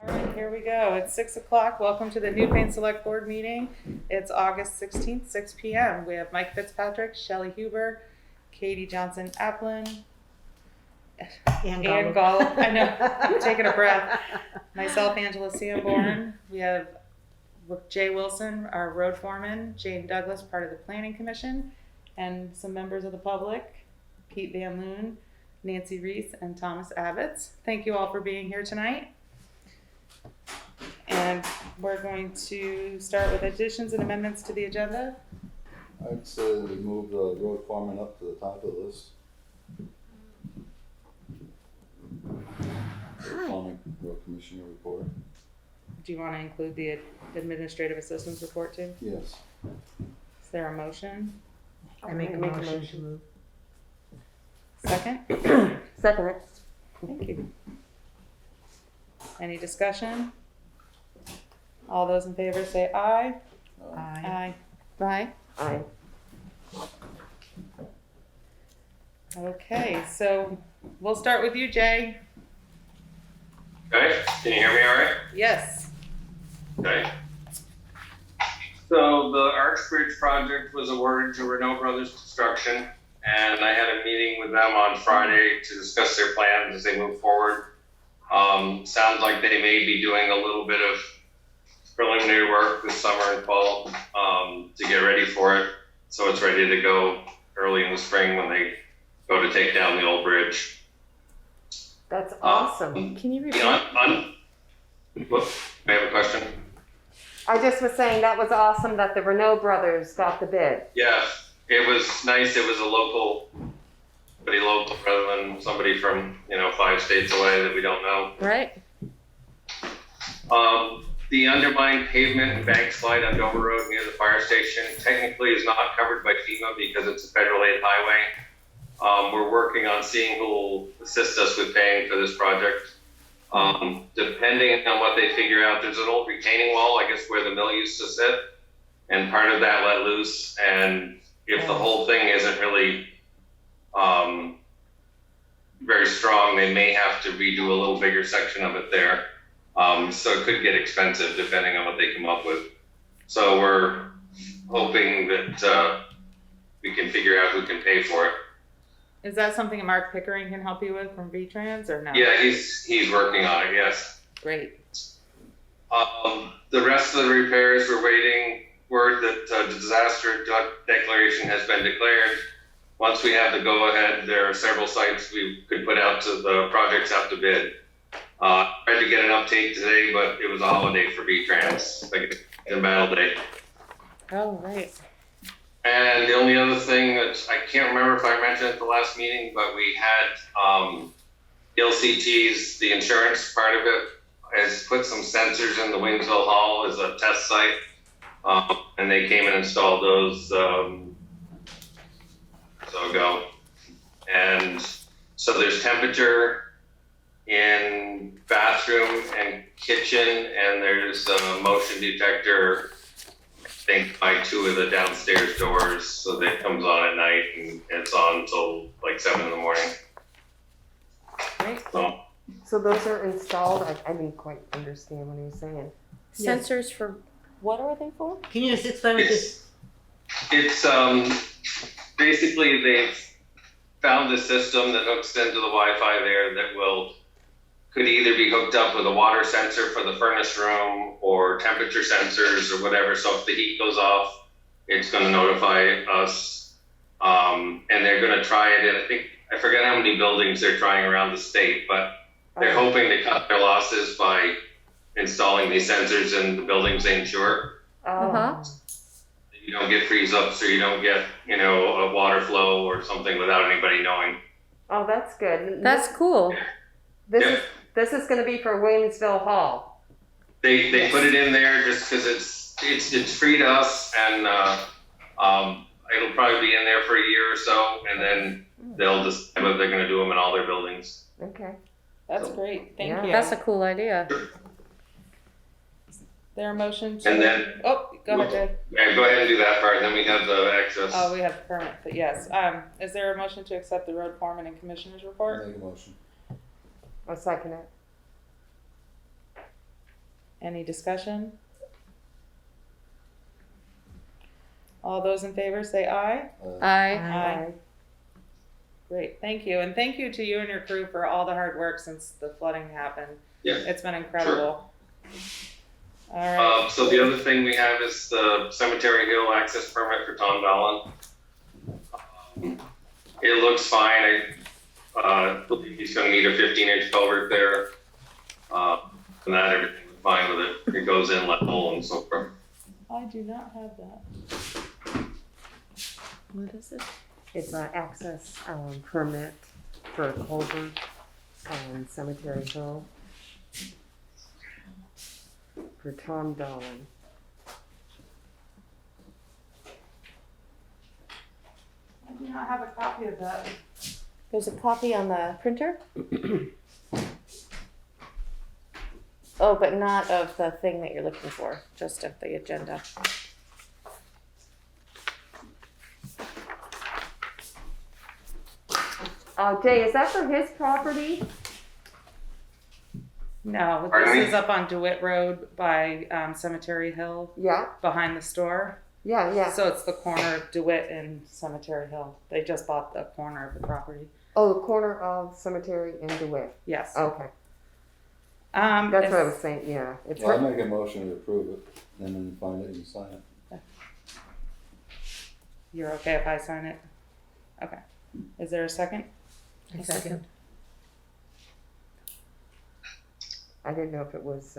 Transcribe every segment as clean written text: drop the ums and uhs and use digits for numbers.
All right, here we go. It's 6 o'clock. Welcome to the Newfane Selectboard meeting. It's August 16th, 6 p.m. We have Mike Fitzpatrick, Shelly Huber, Katie Johnson Applin, and Golob. I know, I'm taking a breath. Myself, Angela Sanborn. We have Jay Wilson, our road foreman, Jane Douglas, part of the Planning Commission, and some members of the public, Pete Van Loon, Nancy Reese, and Thomas Abbots. Thank you all for being here tonight. And we're going to start with additions and amendments to the agenda. I'd say we move the road foreman up to the top of the list. Foreman road commissioner report. Do you want to include the administrative assistant's report too? Yes. Is there a motion? I make a motion to move. Second? Second it. Thank you. Any discussion? All those in favor say aye. Aye. Aye. Aye. Okay, so we'll start with you, Jay. Okay, can you hear me all right? Yes. Okay. So the Arch Bridge project was awarded to Renault Brothers Construction, and I had a meeting with them on Friday to discuss their plans as they move forward. Sounds like they may be doing a little bit of preliminary work this summer and fall to get ready for it, so it's ready to go early in the spring when they go to take down the old bridge. That's awesome. Can you repeat? What? I have a question. I just was saying that was awesome that the Renault brothers got the bid. Yeah, it was nice. It was a local, pretty local rather than somebody from, 5 states away that we don't know. Right. The undermined pavement and bank slide on Dover Road near the fire station technically is not covered by FEMA because it's a federal aid highway. We're working on seeing who will assist us with paying for this project. Depending on what they figure out, there's an old retaining wall, I guess, where the mill used to sit, and part of that let loose. And if the whole thing isn't really very strong, they may have to redo a little bigger section of it there. So it could get expensive depending on what they come up with. So we're hoping that we can figure out who can pay for it. Is that something Mark Pickering can help you with from V-Trans or no? Yeah, he's working on it, yes. Great. The rest of the repairs, we're waiting word that the disaster declaration has been declared. Once we have the go-ahead, there are several sites we could put out to the projects out to bid. Tried to get an update today, but it was a holiday for V-Trans, like in Battle Day. Oh, right. And the only other thing that I can't remember if I mentioned at the last meeting, but we had LCT's, the insurance part of it, has put some sensors in the Wingsville Hall as a test site. And they came and installed those so ago. And so there's temperature in bathroom and kitchen, and there's a motion detector, I think, by 2 of the downstairs doors, so that comes on at night and it's on until like 7 in the morning. Great. So those are installed? I didn't quite understand what he was saying. Sensors for what are they for? Can you just explain what this? It's basically they've found a system that hooks into the Wi-Fi there that could either be hooked up with a water sensor for the furnace room or temperature sensors or whatever. So if the heat goes off, it's going to notify us. And they're going to try it in, I forget how many buildings they're trying around the state, but they're hoping to cut their losses by installing these sensors in the buildings they insure. Oh. You don't get freeze ups or you don't get, a water flow or something without anybody knowing. Oh, that's good. That's cool. This is going to be for Williamsville Hall. They put it in there just because it's free to us, and it'll probably be in there for a year or so, and then they'll decide whether they're going to do them in all their buildings. Okay. That's great. Thank you. That's a cool idea. Is there a motion to? And then, oh, go ahead, Jay. Yeah, go ahead and do that part, and then we have the access. Oh, we have the permit, but yes. Is there a motion to accept the road foreman and commissioners report? Make a motion. I'll second it. Any discussion? All those in favor say aye. Aye. Aye. Great, thank you. And thank you to you and your crew for all the hard work since the flooding happened. Yeah. It's been incredible. All right. So the other thing we have is the Cemetery Hill access permit for Thom Dahlin. It looks fine. I believe he's gonna need a 15-inch culvert there. And that everything was fine with it. It goes in level and so forth. I do not have that. What is it? It's an access permit for culvert on Cemetery Hill for Thom Dahlin. I do not have a copy of that. There's a copy on the printer? Oh, but not of the thing that you're looking for, just of the agenda. Jay, is that for his property? No, Pardon this me? is up on DeWitt Road by Cemetery Hill, Yeah, behind the store. yeah. So it's the corner of DeWitt and Cemetery Hill. They just bought the corner of the property. Oh, the corner of Cemetery and DeWitt. Yes. Okay, That's that's what I was saying, yeah. It's Well, I for, make a motion to approve it, and then find it and sign it. You're okay if I sign it? Okay. Is there a second? A second. I didn't know if it was,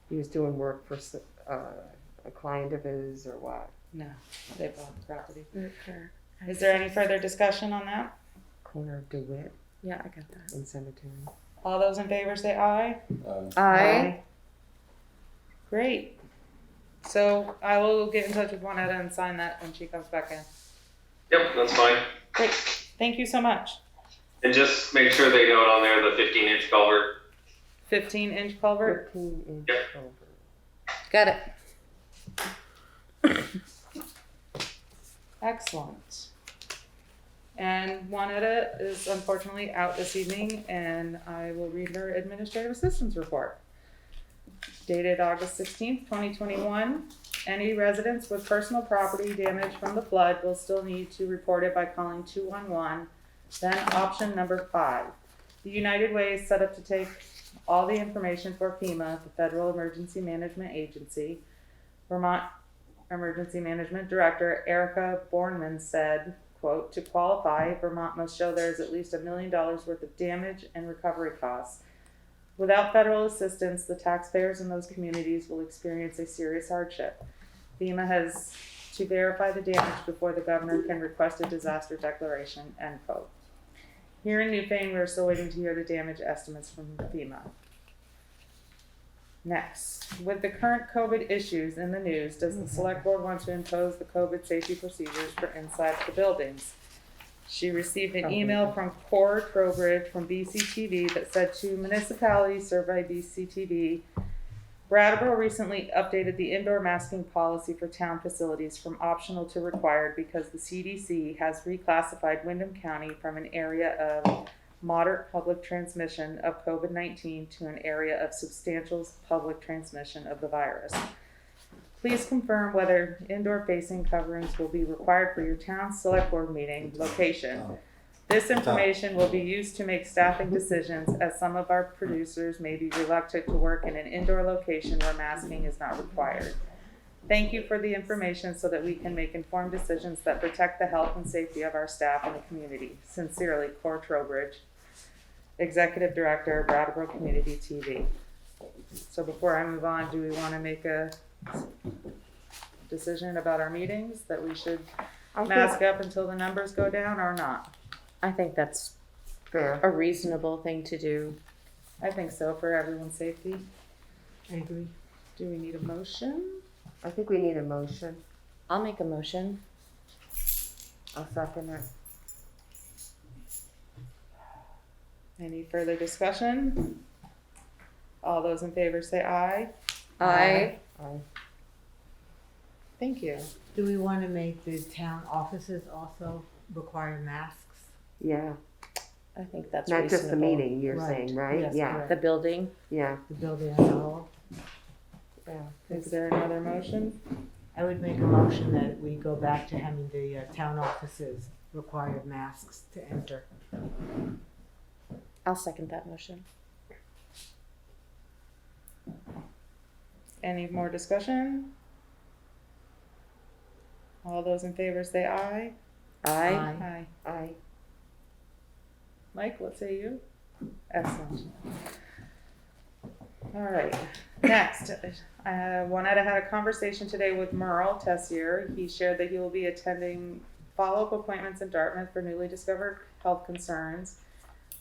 he was doing work for a client of his or what. No, they bought the property. Is there any further discussion on that? Corner of DeWitt Yeah, I got that. and Cemetery. All those in favor say aye. Aye. Great. So I will get in touch with Juanetta and sign that when she comes back in. Yep, that's fine. Great. Thank you so much. And just make sure they note on there the 15-inch culvert. 15-inch culvert. 15-inch Yep. culvert. Got it. Excellent. And Juanetta is unfortunately out this evening, and I will read her administrative assistance report. Dated August 16th, 2021. Any residents with personal property damage from the flood will still need to report it by calling 211. Then option number 5. The United Way is set up to take all the information for FEMA, the Federal Emergency Management Agency. Vermont Emergency Management Director Erica Bornman said, quote, to qualify, Vermont must show there is at least $1 million worth of damage and recovery costs. Without federal assistance, the taxpayers in those communities will experience a serious hardship. FEMA has to verify the damage before the governor can request a disaster declaration, end quote. Here in Newfane, we're still waiting to hear the damage estimates from FEMA. Next, with the current COVID issues in the news, does the select board want to impose the COVID safety procedures for inside the buildings? She received an email from Cora Trowbridge from BCTV that said to municipalities served by BCTV, Brattleboro recently updated the indoor masking policy for town facilities from optional to required because the CDC has reclassified Windham County from an area of moderate public transmission of COVID-19 to an area of substantial public transmission of the virus. Please confirm whether indoor facing coverings will be required for your town select board meeting location. This information will be used to make staffing decisions, as some of our producers may be reluctant to work in an indoor location where masking is not required. Thank you for the information so that we can make informed decisions that protect the health and safety of our staff and the community. Sincerely, Cora Trowbridge, Executive Director, Brattleboro Community TV. So before I move on, do we want to make a decision about our meetings, that we should mask up until the numbers go down or not? I think that's Fair. a reasonable thing to do. I think so, for everyone's safety. I agree. Do we need a motion? I think we need a motion. I'll make a motion. I'll second it. Any further discussion? All those in favor say aye. Aye. Aye. Thank you. Do we want to make the town offices also require masks? Yeah, I think that's not reasonable. just the meeting, you're Right. saying, right? Yes, Yeah, correct. The building. yeah. The building as a whole? Yeah. Is there another motion? I would make a motion that we go back to having the town offices require masks to enter. I'll second that motion. Any more discussion? All those in favor say aye. Aye. Aye. I, Mike, what say you? Excellent. All right, next, Juanetta had a conversation today with Merle Tessier. He shared that he will be attending follow-up appointments in Dartmouth for newly discovered health concerns.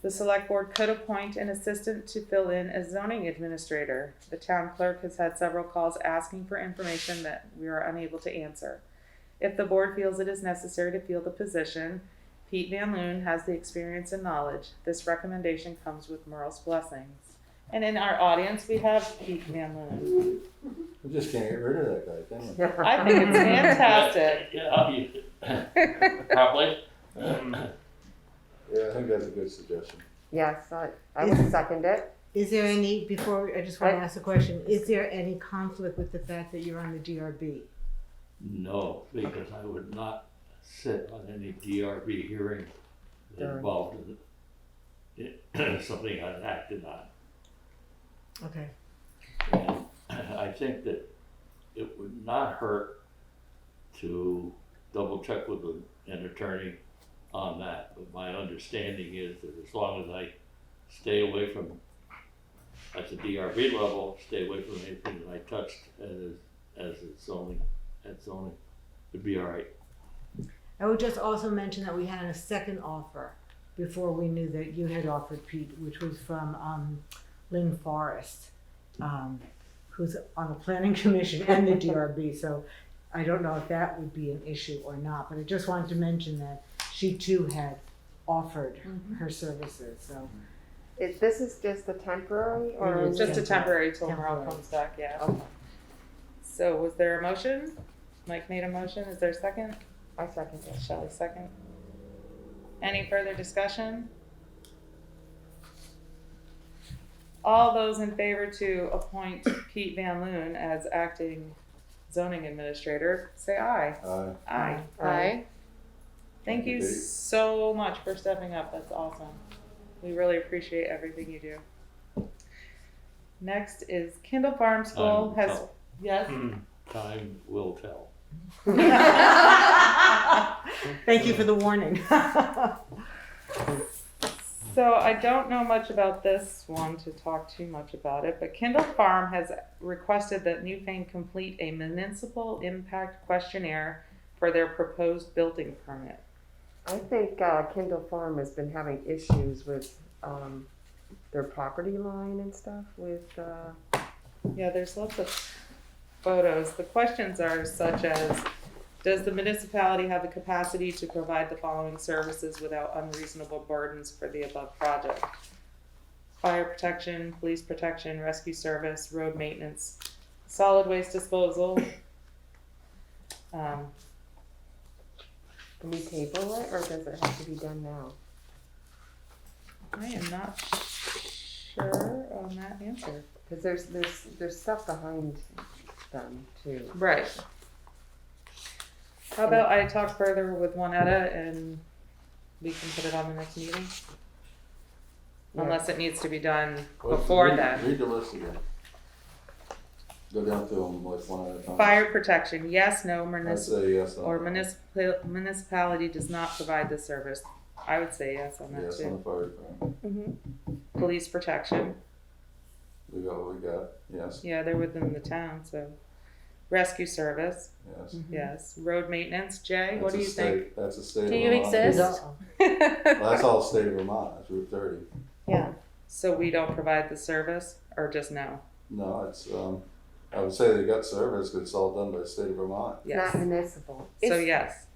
The select board could appoint an assistant to fill in as zoning administrator. The town clerk has had several calls asking for information that we are unable to answer. If the board feels it is necessary to fill the position, Pete Van Loon has the experience and knowledge. This recommendation comes with Merle's blessings. And in our audience, we have Pete Van Loon. We just can't get rid of that guy, can we? I think it's fantastic. Yeah, I'll use it. Probably. Yeah, I think that's a good suggestion. yes, I would second it. Is there any, before, I just want to ask a question, is there any conflict with the fact that you're on the DRB? No, because I would not sit on any DRB hearing Darn. involved in something I've acted on. Okay. And I think that it would not hurt to double check with an attorney on that. But my understanding is that as long as I stay away from, at the DRB level, stay away from anything that I touched as it's zoning, it'd be all right. I would just also mention that we had a second offer before we knew that you had offered Pete, which was from Lynn Forrest, who's on the planning commission and the DRB. So I don't know if that would be an issue or not, but I just wanted to mention that she too had offered her services. So This is just a temporary or? It is Just a temporary till Merle Temporary. comes back, yeah. Okay, So was there a motion? Mike made a motion, is there a second? I second it. Shelly second. Any further discussion? All those in favor to appoint Pete Van Loon as acting zoning administrator, say aye. Aye. Aye. Thank you Pete. so much for stepping up, that's awesome. We really appreciate everything you do. Next is Kindle Farm School Time will has, tell. yes? Time will tell. thank you for the warning. So I don't know much about this one to talk too much about it, but Kindle Farm has requested that Newfane complete a municipal impact questionnaire for their proposed building permit. I think Kindle Farm has been having issues with their property line and stuff with, Yeah, there's lots of photos. The questions are such as, does the municipality have the capacity to provide the following services without unreasonable burdens for the above project? Fire protection, police protection, rescue service, road maintenance, solid waste disposal. can we table it or does it have to be done now? I am not sure on that answer. Cause there's stuff behind them too. Right. How about I talk further with Juanetta and we can put it on the next meeting? Yeah. Unless it needs to be done before then. Read the list again. Go down to them like one at a time. Fire protection, yes, no, I'd say yes on or that. municipality does not provide this service. I would say yes on that Yes on too. the fire department. Police protection, We got what we got, yes, yeah, they're within the town, so. Rescue service, yes. yes. Road maintenance, Jay, what do you That's a think? state- That's a state of Do you Vermont. exist? Well, that's all state of Vermont, that's Route 30. Yeah. So we don't provide the service, or just no? No, it's, I would say they got service, 'cause it's all done by the state of Vermont. Yes, Not municipal. so yes.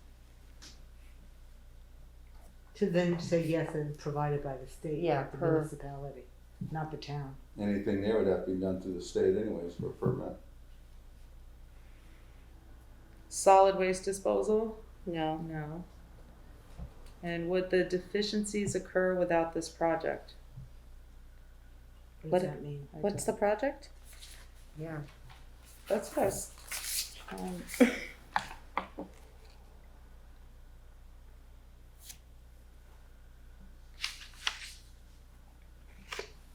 To then say yes and provided by the state, Yeah, not the per- municipality, not the town. Anything there would have to be done through the state anyways for a permit. Solid waste disposal? No. No. And would the deficiencies occur without this project? What What- does that mean? What's the project? Yeah. That's what I was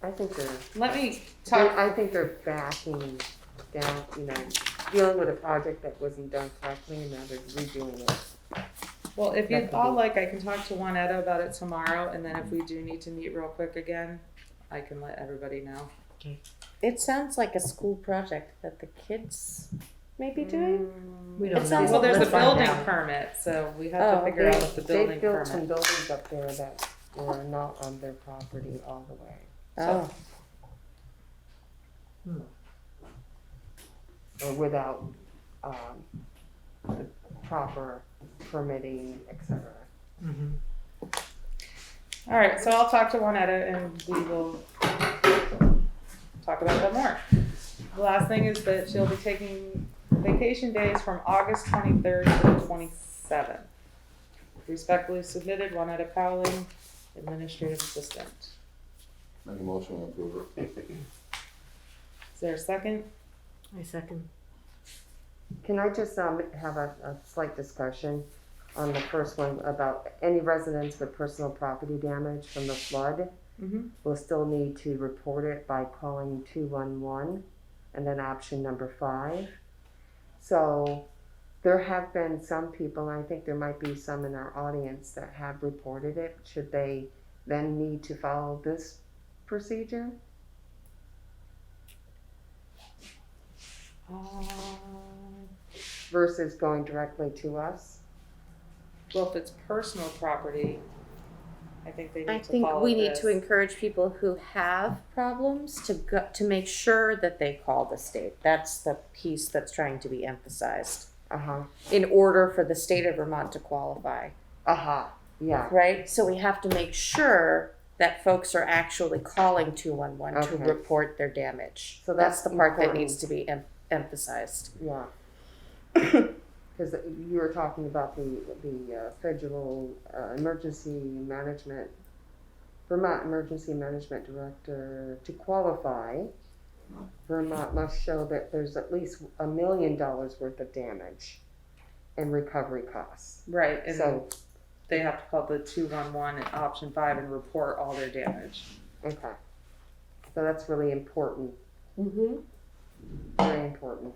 I think let me talk. I think they're backing down, dealing with a project that wasn't done correctly and now they're redoing it. Well, if That you'd could all be- like, I can talk to Juanetta about it tomorrow, and then if we do need to meet real quick again, I can let everybody know. It sounds like a school project that the kids may be doing. We It don't know. sounds Well, there's a Let's find building out. permit, so we have to Oh, figure out what the They building built some permit. buildings up there that were not on their property all the way. Oh, Or without, the proper permitting, et cetera. Mhm. All right, so I'll talk to Juanetta and we will talk about that more. The last thing is that she'll be taking vacation days from August 23rd to the 27th. Respectfully submitted, Juanetta Powling, Administrative Assistant. Make a motion to approve it. Is there a second? I second. Can I just, have a slight discussion on the first one about any residents with personal property damage from the flood? Mm-hmm. Will still need to report it by calling 211 and then option number 5. So there have been some people, and I think there might be some in our audience that have reported it. Should they then need to follow this procedure? Versus going directly to us? Well, if it's personal property, I think they I need to think follow we need this. to encourage people who have problems to make sure that they call the state. That's the piece that's trying to be emphasized in order for the state of Vermont to qualify, Yeah. right? So we have to make sure that folks are actually calling 211 to Okay. report their damage. So That's that's the part that important. needs to be emphasized. Yeah. Because you were talking about the federal emergency management, Vermont Emergency Management Director. To qualify, Vermont must show that there's at least $1 million worth of damage and recovery costs. Right, and So, they have to call the 211 and option 5 and report all their damage. okay. So that's really important, Mm-hmm. very important.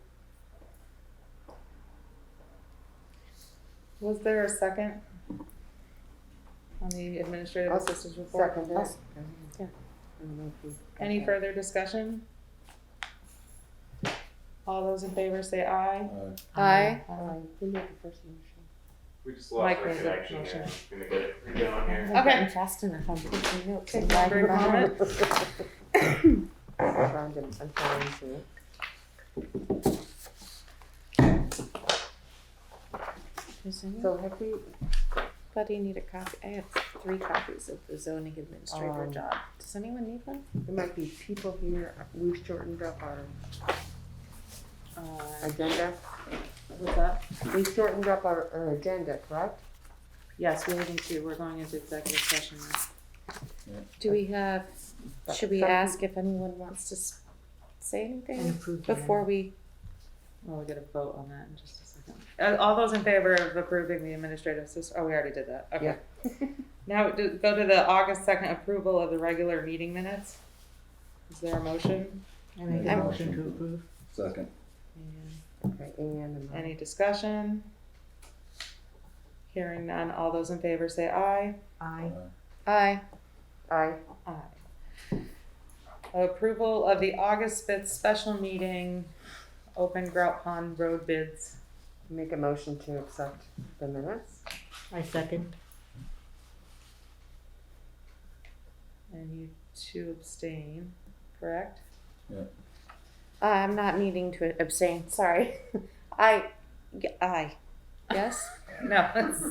Was there a second on the administrative I'll assistant's report? Second it. Yeah. I don't know if you- Any further discussion? All those in favor say aye. Aye. Who made the first motion? We just lost Mike our made the connection motion. here. Gonna get it regoing here. I'm Okay. getting fast enough. I'm taking notes. Take and one writing brief them moment. I'm trying to. Does So have we, anybody need a copy? I have 3 copies of the zoning administrator job. Does anyone need one? there might be people here, we've shortened up our agenda. What's that? We shortened up our agenda, correct? Yes, we need to. We're going into executive session now. Do we have, should we Some- ask if anyone wants to say And anything approve the before we? Well, we gotta vote on that in just a second. All those in favor of approving the administrative assistant, oh, we already did that, okay. Now, go to the August 2nd approval of the regular meeting minutes. Is there a motion? I make a motion to approve. Second. And Okay, and. any discussion? Hearing none, all those in favor say aye. Aye. Aye. Aye. Aye. Approval of the August 5th special meeting, open Grout Pond road bids. Make a motion to accept the minutes. I second. And you 2 abstain, correct? I'm not needing to abstain, sorry. Aye. Yes? No, it's,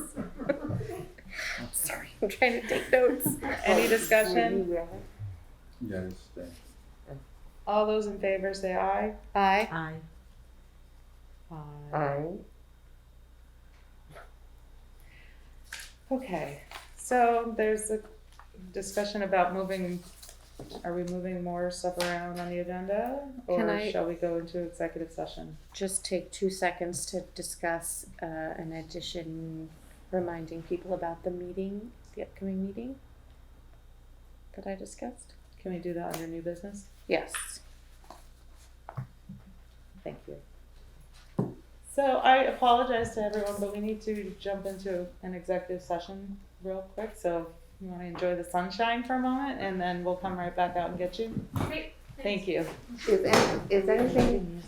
Sorry, I'm trying to take notes. any discussion? Yeah, it's staying. All those in favor say aye. Aye. Aye. Aye. Okay, so there's a discussion about moving Are we moving more stuff around on the agenda? Can Or I- shall we go into executive session? Just take 2 seconds to discuss an addition, reminding people about the meeting, the upcoming meeting that I discussed. Can we do that under new business? Yes. Thank you. So I apologize to everyone, but we need to jump into an executive session real quick. So you want to enjoy the sunshine for a moment, and then we'll come right back out and get you. Great. Thank you. Is anything,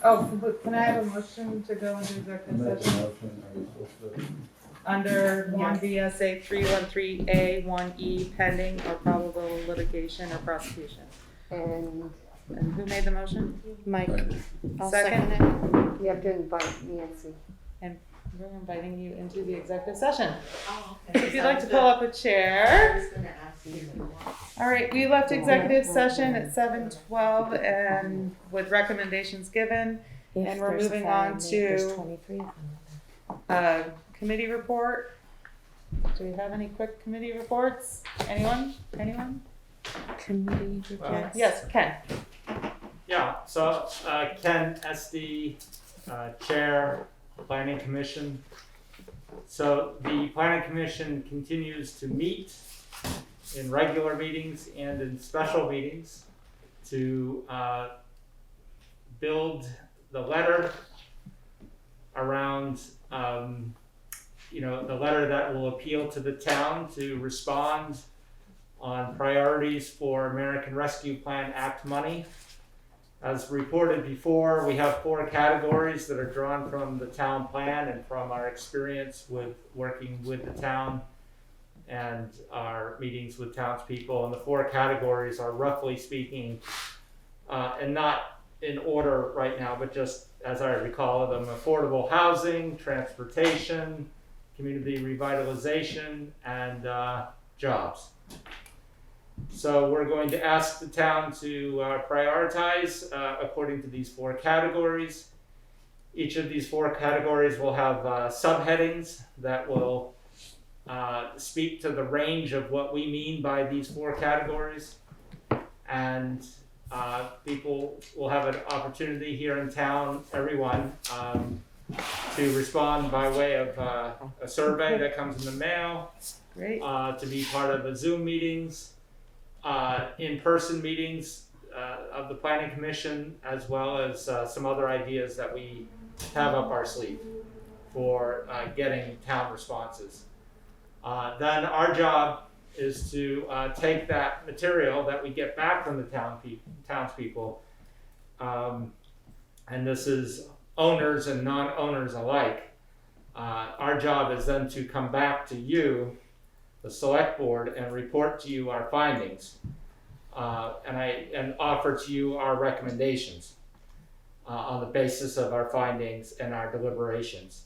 Oh, can I have a motion to go into executive session under 1 VSA 313A1E pending or probable litigation or prosecution? and And who made the motion? Mike, I'll Second. second it. you have to invite Nancy. We're inviting you into the executive session. Oh, okay. If you'd like to pull up a chair. was gonna ask you if you want. All right, we left executive session at 7:12 and with recommendations given. If And we're there's a moving fire, on there's to- 23 of them. Committee report. Do we have any quick committee reports? Anyone? Committee reports. Yes, Ken. Yeah, so Ken, SD, Chair, Planning Commission. So the Planning Commission continues to meet in regular meetings and in special meetings to build the letter around, the letter that will appeal to the town to respond on priorities for American Rescue Plan Act money. As reported before, we have 4 categories that are drawn from the town plan and from our experience with working with the town and our meetings with townspeople. And the 4 categories are, roughly speaking, and not in order right now, but just as I recall them: affordable housing, transportation, community revitalization, and jobs. So we're going to ask the town to prioritize according to these 4 categories. Each of these 4 categories will have subheadings that will speak to the range of what we mean by these 4 categories. And people will have an opportunity here in town, everyone, to respond by way of a survey that comes in the mail, Great. to be part of the Zoom meetings, in-person meetings of the Planning Commission, as well as some other ideas that we have up our sleeve for getting town responses. Then our job is to take that material that we get back from the townspeople, and this is owners and non-owners alike. Our job is then to come back to you, the select board, and report to you our findings, and offer to you our recommendations on the basis of our findings and our deliberations.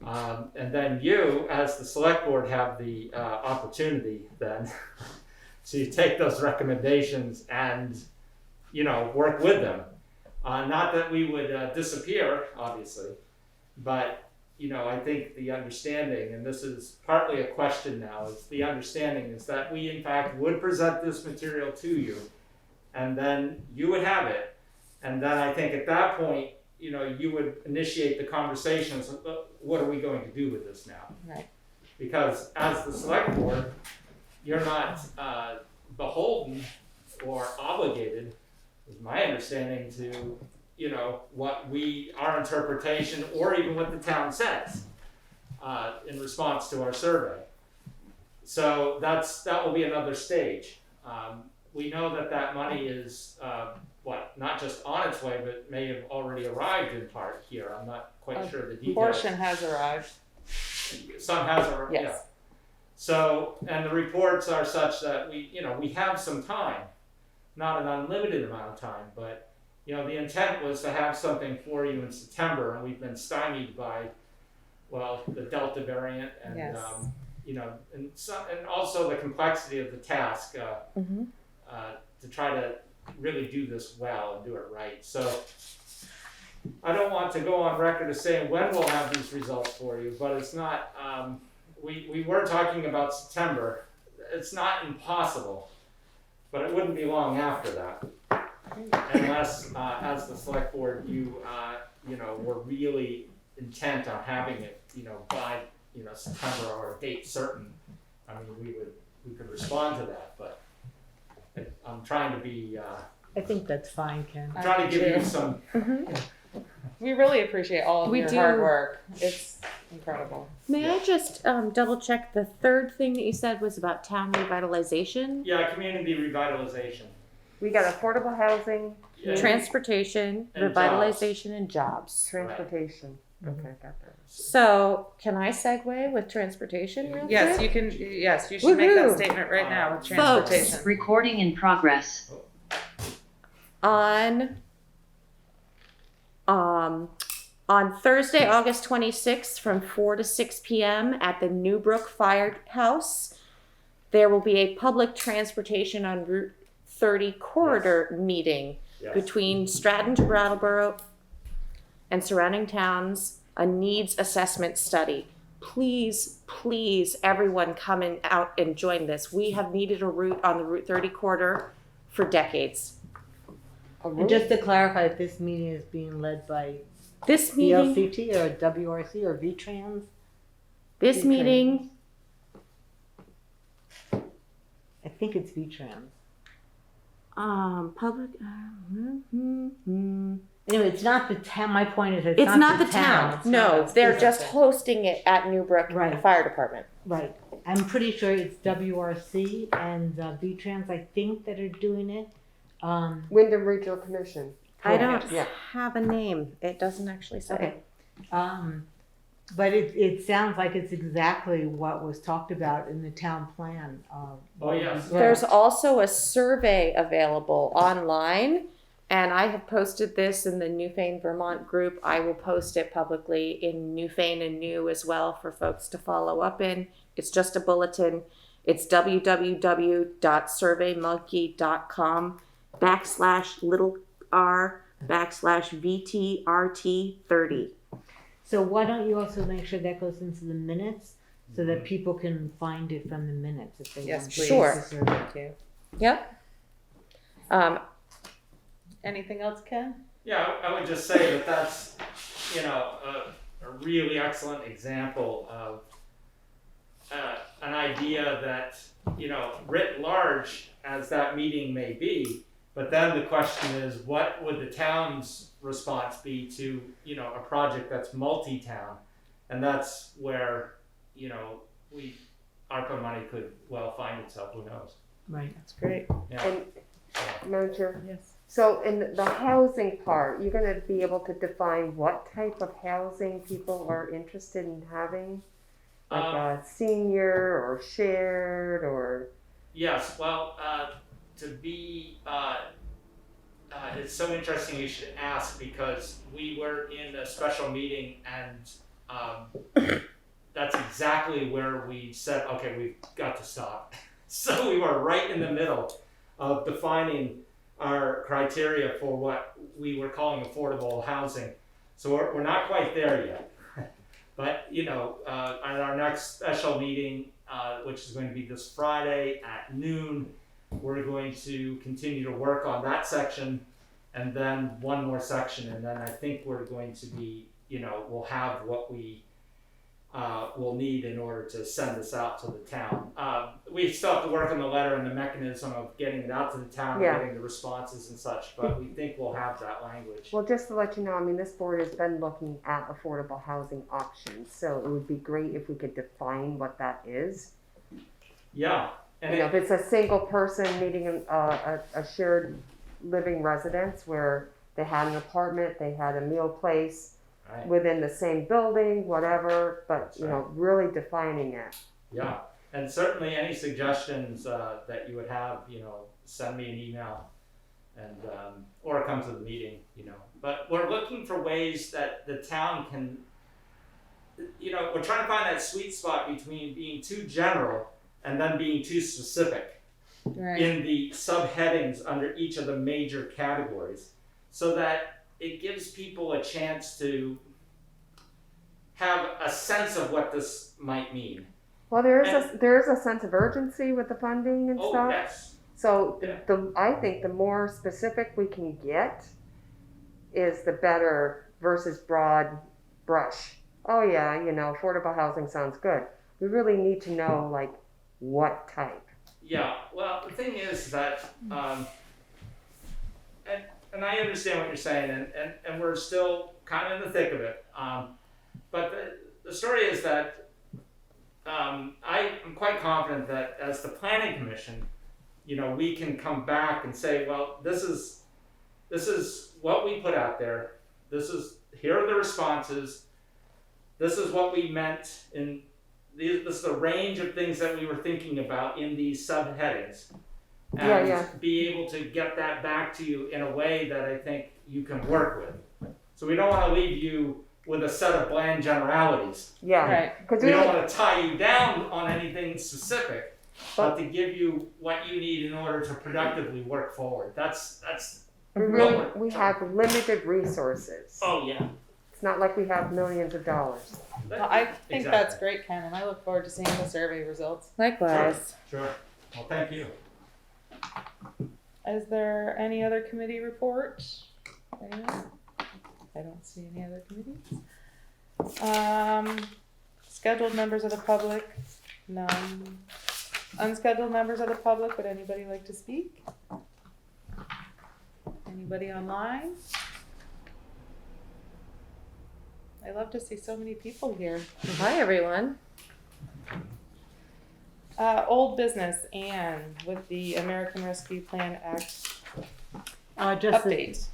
And then you, as the select board, have the opportunity then to take those recommendations and, work with them. Not that we would disappear, obviously, but I think the understanding, and this is partly a question now, is the understanding is that we in fact would present this material to you, and then you would have it, and then I think at that point, you would initiate the conversations. What are we going to do with this now? Right. Because as the select board, you're not beholden or obligated, is my understanding, to what our interpretation, or even what the town says in response to our survey. So that will be another stage. We know that money is not just on its way, but may have already arrived in part here. I'm not quite sure the details. Portion has arrived. Some has arrived. Yes. Yeah. So, and the reports are such that we have some time, not an unlimited amount of time, but the intent was to have something for you in September, and we've been stymied by, the Delta variant, and Yes. and also the complexity of the task to try to really do this well and do it right. So I don't want to go on record as saying when we'll have these results for you, but it's not we were talking about September. It's not impossible, but it wouldn't be long after that. Unless, as the select board, you know, were really intent on having it, you know, by, you know, September or a date certain. I mean, we could respond to that, but I'm trying to be, I think that's fine, Ken. I'm trying to give you some, We really appreciate all of We your do. hard work. It's incredible. May I just double check the third thing that you said was about town revitalization? yeah, community revitalization. We got affordable housing, Yeah. Transportation, And revitalization, and jobs. transportation. Okay, got that. So, can I segue with transportation real Yes, quick? you can. Yes, you should make that Woohoo. statement right now with Folks. transportation. Recording in progress. On Thursday, August 26th, from 4 to 6 p.m. at the Newbrook Firehouse, there will be a public transportation on Route 30 corridor meeting Yes. between Stratton to Brattleboro and surrounding towns, a needs assessment study. Please, please, everyone come out and join this. We have needed a route on the Route 30 corridor for decades. And just to clarify, this meeting is being led by This meeting, VLCT or WRC or VTrans? this meeting, I think it's VTrans. public, Anyway, it's not the town. My point is, it's not the town. It's No, not they're specific. just hosting it at Newbrook Right. Fire Department. Right. I'm pretty sure it's WRC and VTrans, I think, that are doing it. Wyndham Regional Commission. I don't Yeah. have a name. It doesn't actually say. Okay. But it sounds like it's exactly what was talked about in the town plan. Oh, yes. There's also a survey available online, and I have posted this in the Newfane Vermont group. I will post it publicly in Newfane and New as well for folks to follow up in. It's just a bulletin. It's www.surveymonkey.com/r/VTRT30. So why don't you also make sure that goes into the minutes so that people can find it from the minutes if they Yes, want please. Sure. to. Thank you. Yep. Anything else, Ken? Yeah, I would just say that that's, you know, a really excellent example of an idea that, you know, writ large as that meeting may be, but then the question is, what would the town's response be to, you know, a project that's multi-town? And that's where, you know, ARPA money could well find itself, who knows? Right. That's great. Yeah. And Madam Chair, Yes. so in the housing part, you're gonna be able to define what type of housing people are interested in having? Like a senior or shared or? Yes, well, it's so interesting you should ask, because we were in a special meeting and that's exactly where we said, okay, we've got to stop. So we were right in the middle of defining our criteria for what we were calling affordable housing. So we're not quite there yet. But, you know, at our next special meeting, which is going to be this Friday at noon, we're going to continue to work on that section and then one more section. And then I think we're going to be, you know, we'll have what we will need in order to send this out to the town. We still have to work on the letter and the mechanism of getting it out to the town Yeah. and getting the responses and such, but we think we'll have that language. Well, just to let you know, I mean, this board has been looking at affordable housing options, so it would be great if we could define what that is. Yeah. And You know, if it's a single person needing a shared living residence where they had an apartment, they had a meal place right. within the same building, whatever, but, you know, really defining it. Yeah, and certainly any suggestions that you would have, you know, send me an email, and or come to the meeting, you know. But we're looking for ways that the town can, you know, we're trying to find that sweet spot between being too general and then being too specific Right. in the subheadings under each of the major categories, so that it gives people a chance to have a sense of what this might mean. Well, there is a sense of urgency with the funding and Oh, stuff. yes. So Yeah. I think the more specific we can get is the better versus broad brush. Oh yeah, affordable housing sounds good. We really need to know like what type. Yeah, well, the thing is that, and I understand what you're saying, and we're still kind of in the thick of it. But the story is that I am quite confident that as the planning commission, we can come back and say, well, this is what we put out there. Here are the responses. This is what we meant in this is the range of things that we were thinking about in these subheadings. And be able to get that back to you in a way that I think you can work with. So we don't want to leave you with a set of bland generalities. Yeah. Right. We don't want to tie you down on anything specific, but to give you what you need in order to productively work forward. That's We have limited resources. Oh yeah. It's not like we have millions of dollars. Well, I think that's great, Ken, and I look forward to seeing the survey results. Likewise. Sure. Well, thank you. Is there any other committee report? Anyone? I don't see any other committees. Scheduled members of the public? None. Unscheduled members of the public, would anybody like to speak? Anybody online? I love to see so many people here. Hi, everyone. Old business, Anne, with the American Rescue Plan Act Just update.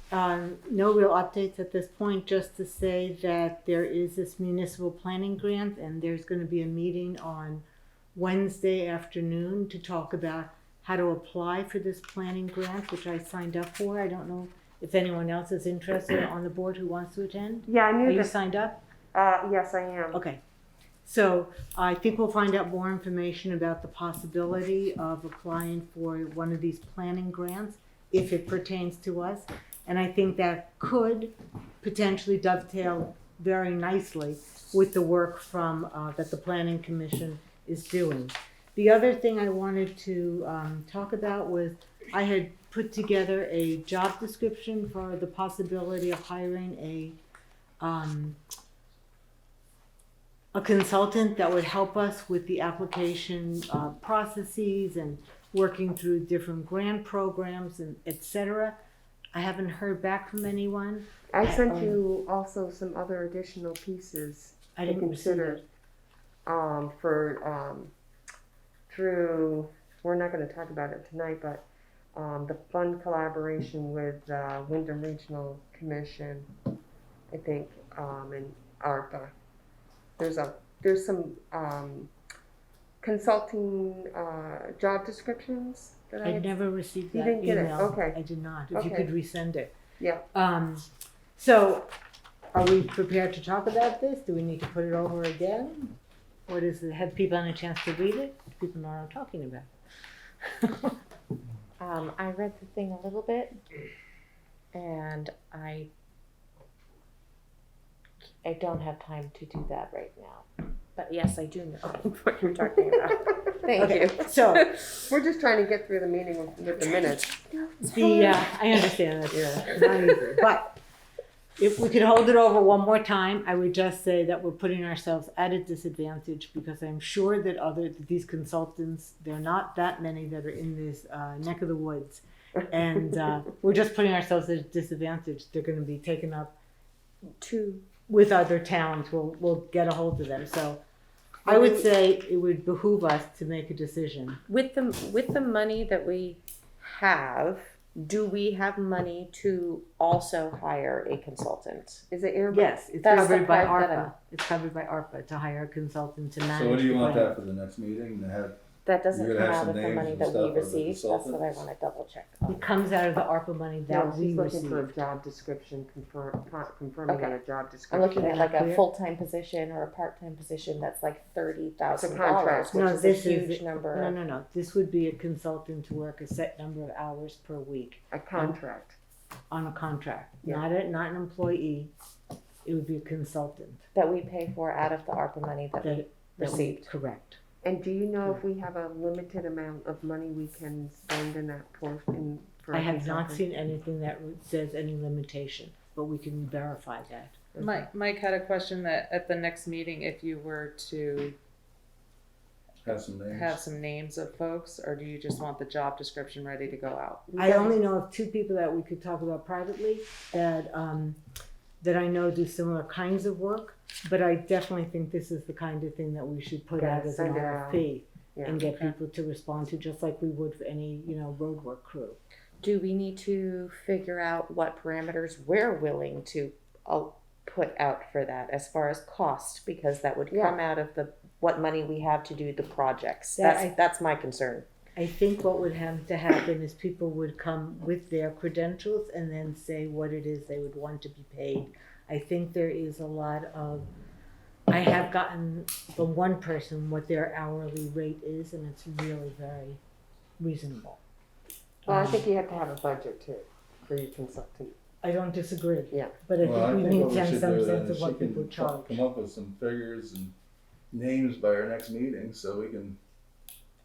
no real updates at this point, just to say that there is this municipal planning grant, and there's going to be a meeting on Wednesday afternoon to talk about how to apply for this planning grant, which I signed up for. I don't know if anyone else is interested on the board who wants to attend. Yeah, I Are knew you that. signed up? Yes, I am. Okay. So I think we'll find out more information about the possibility of applying for one of these planning grants if it pertains to us. And I think that could potentially dovetail very nicely with the work from that the Planning Commission is doing. The other thing I wanted to talk about was I had put together a job description for the possibility of hiring a consultant that would help us with the application processes and working through different grant programs and et cetera. I haven't heard back from anyone. I sent you also some other additional pieces I to didn't receive consider it. Through, we're not going to talk about it tonight, but the fund collaboration with Wyndham Regional Commission, I think, and ARPA. There's some consulting job descriptions that I I had. never received You that didn't get it? email. Okay. I did not. If you Okay. could resend it. Yeah. So are we prepared to talk about this? Do we need to put it over again? What is it? Have people had a chance to read it? People know what I'm talking about. I read the thing a little bit, and I don't have time to do that right now. But yes, I do know what you're talking about. Thank you. So We're just trying to get through the meeting with the minutes. I understand that. Yeah, not easy. But if we could hold it over one more time, I would just say that we're putting ourselves at a disadvantage because I'm sure that these consultants, there are not that many that are in this neck of the woods. And we're just putting ourselves at a disadvantage. They're going to be taken up with other towns. We'll get a hold of them. So I would say it would behoove us to make a decision. With the money that we have, do we have money to also hire a consultant? Is it airbag? Yes, it's That's the covered by part that ARPA. It's covered by ARPA to hire a consultant to manage. So what do you the want grant. that for the next meeting, to have, That doesn't You're come gonna have out of some the names money and that stuff we of the receive. That's what I consultants? want to double check. It comes out of the ARPA money that No, we she's looking receive. for a job description, confirming Okay. on a job I'm description. looking at like a Clear? full-time position or a part-time position that's like $30,000, It's a contract. which No, is a this huge is number. No. This would be a consultant to work a set number of hours per week A contract. on a contract, Yeah. not an employee. It would be a consultant That we pay for out of the ARPA money that we that we received. correct. And do you know if we have a limited amount of money we can spend in that portion? I have not seen anything that says any limitation, but we can verify that. Mike had a question that at the next meeting, if you were to Have some names. have some names of folks, or do you just want the job description ready to go out? I only know of 2 people that we could talk about privately that that I know do similar kinds of work, but I definitely think this is the kind of thing that we should put Yeah, out as an send it out. RFP Yeah. and get Okay. people to respond to, just like we would for any, road work crew. Do we need to figure out what parameters we're willing to put out for that as far as cost? Because that would come out of what money we have to do the projects. That's my concern. I think what would have to happen is people would come with their credentials and then say what it is they would want to be paid. I think there is a lot of, I have gotten from one person what their hourly rate is, and it's really very reasonable. Well, I think you have to have a budget too for your consultant. I don't disagree. Yeah. But I Well, I think we think need what to we have should some do sense then of is what she can people charge. come up with some figures and names by our next meeting so we can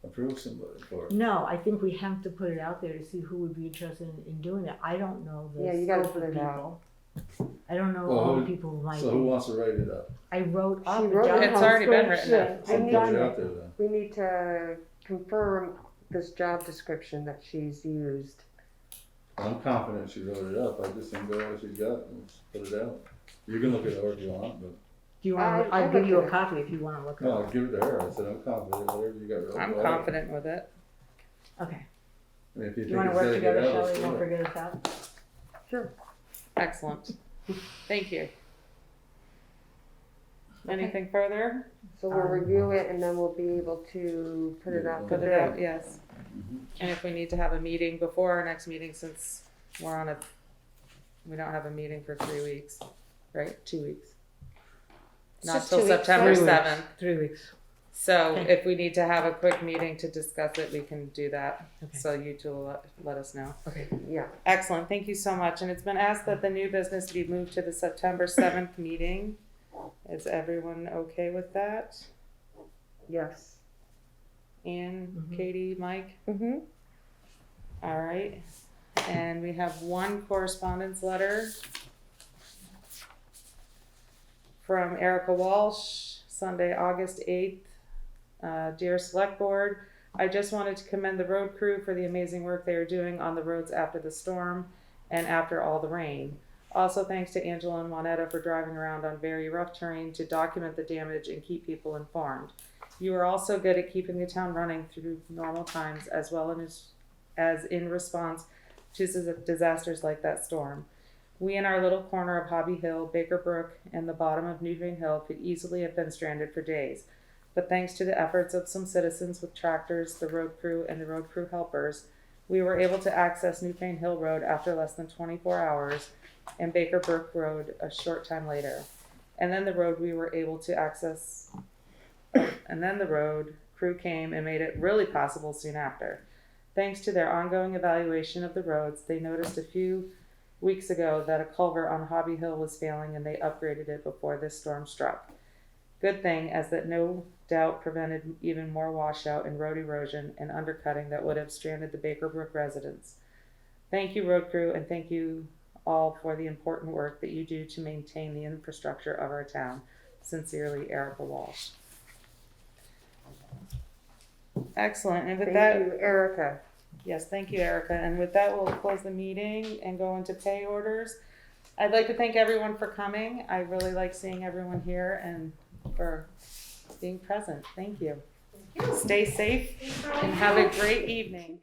approve somebody for it. No, I think we have to put it out there to see who would be interested in doing it. I don't know the Yeah, you gotta scope put of it out. people. I don't know Well, all the who- people who might So who be. wants to write it up? I wrote up She a wrote job it. It's already been written description. up. So I've put done it it. out there then. We need to confirm this job description that she's used. I'm confident she wrote it up. I just think go what she's got and put it out. You can look at it if you want, but Do you want? I I'll give you looked a at copy if you want to look at no, it. I'll give it to her. I said I'm confident. Whatever you got wrote. I'm write it. confident with it. Okay. And if you Do you think want it's to work gotta together, get out, Shelley? let's Don't do it. forget us out. Sure. Excellent. Thank you. Anything further? So we'll review it and then we'll be able to put it out for Put it out, bid. yes. Mhm. And if we need to have a meeting before our next meeting, since we don't have a meeting for 3 weeks, right? 2 weeks. It's Not just till 2 weeks, September right? 7th. 3 weeks. So Okay. if we need to have a quick meeting to discuss it, we can do that. Okay. So you two will let us know. Okay. Yeah. Excellent, thank you so much. And it's been asked that the new business be moved to the September 7th meeting. Is everyone okay with that? Yes. Ann, Mhm. Katie, Mike? Mm-hmm. All right. And we have one correspondence letter from Erica Walsh, Sunday, August 8th. Dear Selectboard, I just wanted to commend the road crew for the amazing work they are doing on the roads after the storm and after all the rain. Also, thanks to Angela and Juanetta for driving around on very rough terrain to document the damage and keep people informed. You are also good at keeping the town running through normal times as well as in response to disasters like that storm. We in our little corner of Hobby Hill, Baker Brook, and the bottom of Newfane Hill could easily have been stranded for days. But thanks to the efforts of some citizens with tractors, the road crew, and the road crew helpers, we were able to access Newfane Hill Road after less than 24 hours and Baker Brook Road a short time later. And then the road crew came and made it really possible soon after. Thanks to their ongoing evaluation of the roads, they noticed a few weeks ago that a culvert on Hobby Hill was failing and they upgraded it before this storm struck. Good thing, as that no doubt prevented even more washout and road erosion and undercutting that would have stranded the Baker Brook residents. Thank you, road crew, and thank you all for the important work that you do to maintain the infrastructure of our town. Sincerely, Erica Walsh. Excellent, and with Thank that, you, Erica. yes, thank you, Erica. And with that, we'll close the meeting and go into pay orders. I'd like to thank everyone for coming. I really like seeing everyone here and for being present. Thank you. Stay safe and have a great evening.